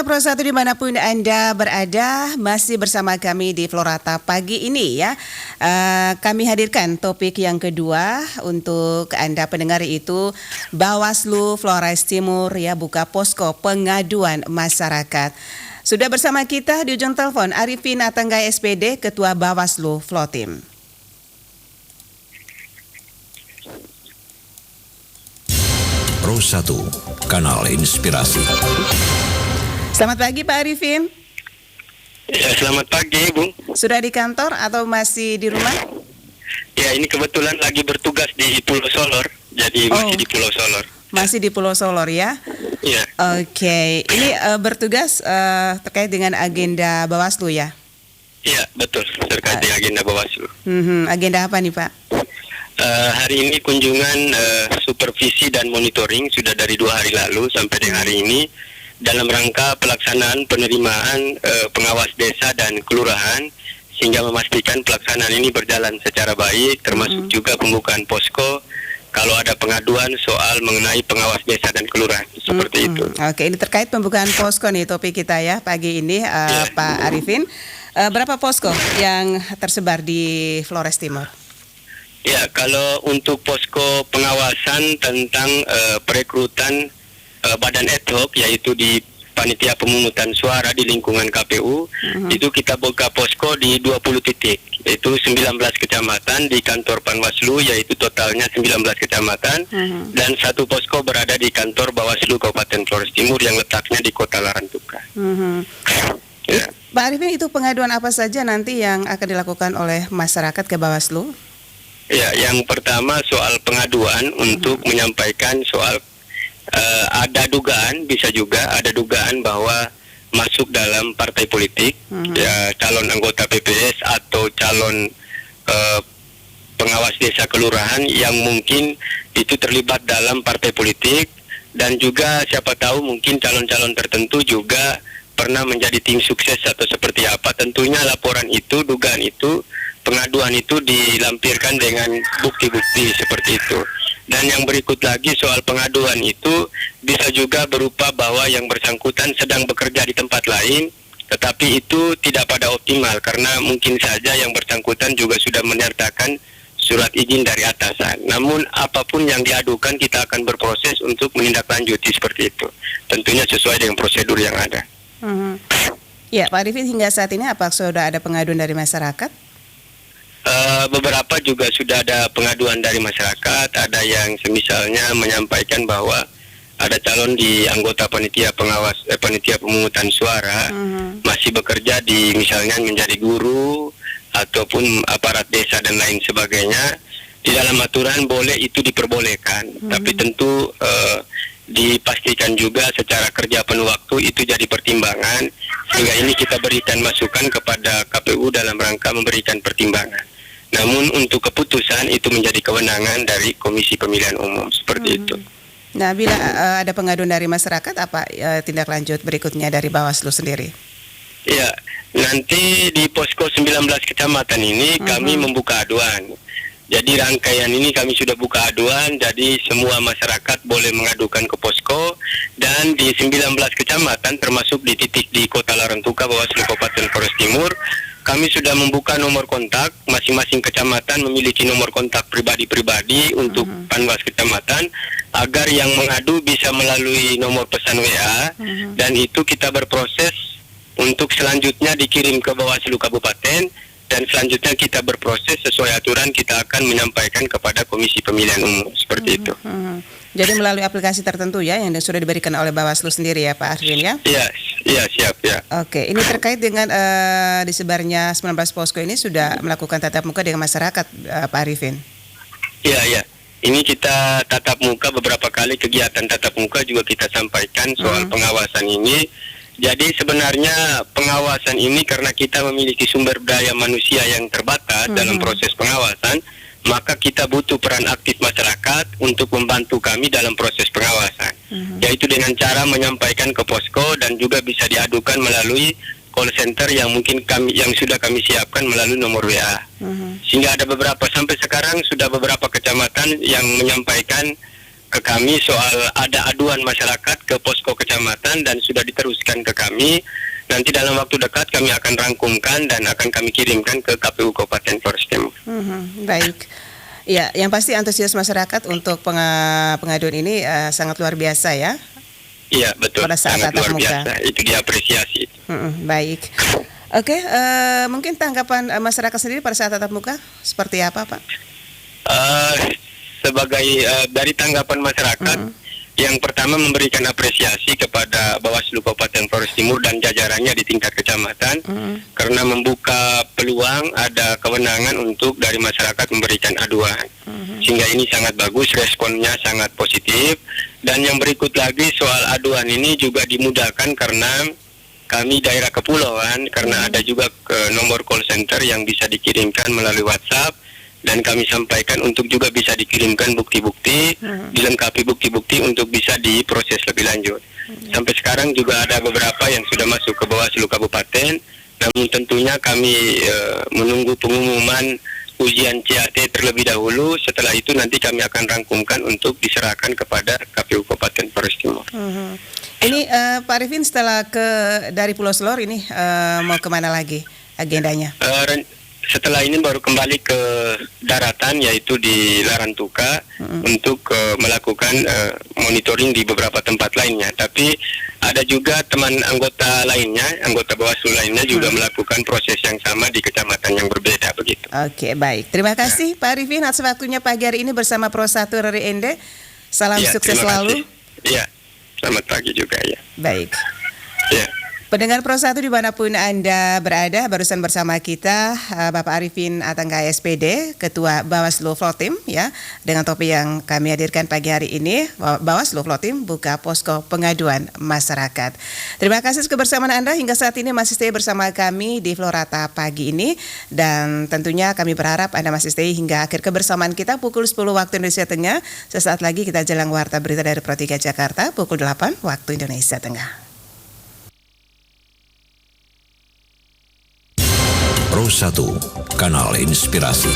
Pro 1 dimanapun Anda berada, masih bersama kami di Florata pagi ini ya. Kami hadirkan topik yang kedua untuk Anda pendengar, itu Bawaslu Flores Timur ya buka posko pengaduan masyarakat. Sudah bersama kita di ujung telepon Arifin Atanggai SPD, Ketua Bawaslu Flotim. Pro 1, Kanal Inspirasi. Selamat pagi Pak Arifin. Ya, selamat pagi, Bung. Sudah di kantor atau masih di rumah? Ya, ini kebetulan lagi bertugas di Pulau Solor, jadi masih di Pulau Solor. Masih di Pulau Solor ya? Iya. Oke, ini bertugas terkait dengan agenda Bawaslu ya? Iya, betul, terkait dengan agenda Bawaslu. Agenda apa nih Pak? Hari ini kunjungan supervisi dan monitoring sudah dari 2 hari lalu sampai dengan hari ini, dalam rangka pelaksanaan penerimaan pengawas desa dan kelurahan, sehingga memastikan pelaksanaan ini berjalan secara baik, termasuk juga pembukaan posko kalau ada pengaduan soal mengenai pengawas desa dan kelurahan, seperti itu. Oke, ini terkait pembukaan posko nih topik kita ya pagi ini, Pak Arifin. Berapa posko yang tersebar di Flores Timur? Ya, kalau untuk posko pengawasan tentang perekrutan badan ad hoc, yaitu di panitia pemungutan suara di lingkungan KPU, itu kita buka posko di 20 titik, yaitu 19 kecamatan di kantor Panwaslu, yaitu totalnya 19 kecamatan, dan 1 posko berada di kantor Bawaslu Kabupaten Flores Timur yang letaknya di Kota Larantuka. Ya. Pak Arifin, itu pengaduan apa saja nanti yang akan dilakukan oleh masyarakat ke Bawaslu? Ya, yang pertama soal pengaduan untuk menyampaikan soal ada dugaan, bisa juga ada dugaan bahwa masuk dalam partai politik, ya calon anggota PPS atau calon pengawas desa kelurahan yang mungkin itu terlibat dalam partai politik, dan juga siapa tahu mungkin calon-calon tertentu juga pernah menjadi tim sukses atau seperti apa. Tentunya laporan itu, dugaan itu, pengaduan itu dilampirkan dengan bukti-bukti seperti itu. Dan yang berikut lagi soal pengaduan itu bisa juga berupa bahwa yang bersangkutan sedang bekerja di tempat lain, tetapi itu tidak pada optimal karena mungkin saja yang bersangkutan juga sudah menyertakan surat izin dari atasan. Namun apapun yang diadukan kita akan berproses untuk menindaklanjuti seperti itu. Tentunya sesuai dengan prosedur yang ada. Ya, Pak Arifin, hingga saat ini apa sudah ada pengaduan dari masyarakat? Beberapa juga sudah ada pengaduan dari masyarakat, ada yang semisalnya menyampaikan bahwa ada calon di anggota panitia pengawas panitia pemungutan suara masih bekerja di misalnya menjadi guru ataupun aparat desa dan lain sebagainya. Di dalam aturan boleh itu diperbolehkan, tapi tentu dipastikan juga secara kerja penuh waktu itu jadi pertimbangan, sehingga ini kita berikan masukan kepada KPU dalam rangka memberikan pertimbangan. Namun untuk keputusan itu menjadi kewenangan dari Komisi Pemilihan Umum, seperti itu. Nah, bila ada pengaduan dari masyarakat, apa tindak lanjut berikutnya dari Bawaslu sendiri? Ya, nanti di posko 19 kecamatan ini kami membuka aduan. Jadi rangkaian ini kami sudah buka aduan, jadi semua masyarakat boleh mengadukan ke posko, dan di 19 kecamatan termasuk di titik di Kota Larantuka Bawaslu Kabupaten Flores Timur, kami sudah membuka nomor kontak, masing-masing kecamatan memiliki nomor kontak pribadi-pribadi untuk panwas kecamatan, agar yang mengadu bisa melalui nomor pesan WA, dan itu kita berproses untuk selanjutnya dikirim ke Bawaslu Kabupaten, dan selanjutnya kita berproses sesuai aturan, kita akan menyampaikan kepada Komisi Pemilihan Umum, seperti itu. Jadi melalui aplikasi tertentu ya yang sudah diberikan oleh Bawaslu sendiri ya Pak Arifin ya? Iya, siap ya. Oke, ini terkait dengan disebarnya 19 posko ini sudah melakukan tatap muka dengan masyarakat, Pak Arifin? Iya. Ini kita tatap muka beberapa kali, kegiatan tatap muka juga kita sampaikan soal pengawasan ini. Jadi sebenarnya pengawasan ini karena kita memiliki sumber daya manusia yang terbatas dalam proses pengawasan, maka kita butuh peran aktif masyarakat untuk membantu kami dalam proses pengawasan, yaitu dengan cara menyampaikan ke posko dan juga bisa diadukan melalui call center yang mungkin yang sudah kami siapkan melalui nomor WA. Sehingga ada beberapa, sampai sekarang sudah beberapa kecamatan yang menyampaikan ke kami soal ada aduan masyarakat ke posko kecamatan dan sudah diteruskan ke kami. Nanti dalam waktu dekat kami akan rangkumkan dan akan kami kirimkan ke KPU Kabupaten Flores Timur. Baik. Ya, yang pasti antusias masyarakat untuk pengaduan ini sangat luar biasa ya. Iya, betul. Pada saat Sangat tatap luar muka. biasa. Itu diapresiasi. Baik. Oke, mungkin tanggapan masyarakat sendiri pada saat tatap muka seperti apa, Pak? Sebagai dari tanggapan masyarakat, yang pertama memberikan apresiasi kepada Bawaslu Kabupaten Flores Timur dan jajarannya di tingkat kecamatan karena membuka peluang ada kewenangan untuk dari masyarakat memberikan aduan. Sehingga ini sangat bagus, responnya sangat positif. Dan yang berikut lagi soal aduan ini juga dimudahkan karena kami daerah kepulauan, karena ada juga nomor call center yang bisa dikirimkan melalui WhatsApp. Dan kami sampaikan untuk juga bisa dikirimkan bukti-bukti, dilengkapi bukti-bukti untuk bisa diproses lebih lanjut. Sampai sekarang juga ada beberapa yang sudah masuk ke Bawaslu Kabupaten, namun tentunya kami menunggu pengumuman ujian CAT terlebih dahulu. Setelah itu nanti kami akan rangkumkan untuk diserahkan kepada KPU Kabupaten Flores Timur. Ini Pak Arifin setelah dari Pulau Selor ini mau kemana lagi agendanya? Setelah ini baru kembali ke daratan, yaitu di Larantuka untuk melakukan monitoring di beberapa tempat lainnya. Tapi ada juga teman anggota lainnya, anggota Bawaslu lainnya juga melakukan proses yang sama di kecamatan yang berbeda begitu. Oke, baik. Terima kasih Pak Arifin atas waktunya pagi hari ini bersama Pro 1 RRI Ende. Salam sukses selalu. Iya, selamat pagi juga ya. Baik. Ya. Pendengar Pro 1 dimanapun Anda berada, barusan bersama kita Bapak Arifin Atangga SPD, Ketua Bawaslu Flores ya, dengan topik yang kami hadirkan pagi hari ini, Bawaslu Flores buka posko pengaduan masyarakat. Terima kasih kebersamaan Anda hingga saat ini masih stay bersama kami di Florata pagi ini, dan tentunya kami berharap Anda masih stay hingga akhir kebersamaan kita pukul 10 waktu Indonesia Tengah. Sesaat lagi kita jelang warta berita dari Pro 3 Jakarta pukul 8 waktu Indonesia Tengah. Pro 1, kanal inspirasi.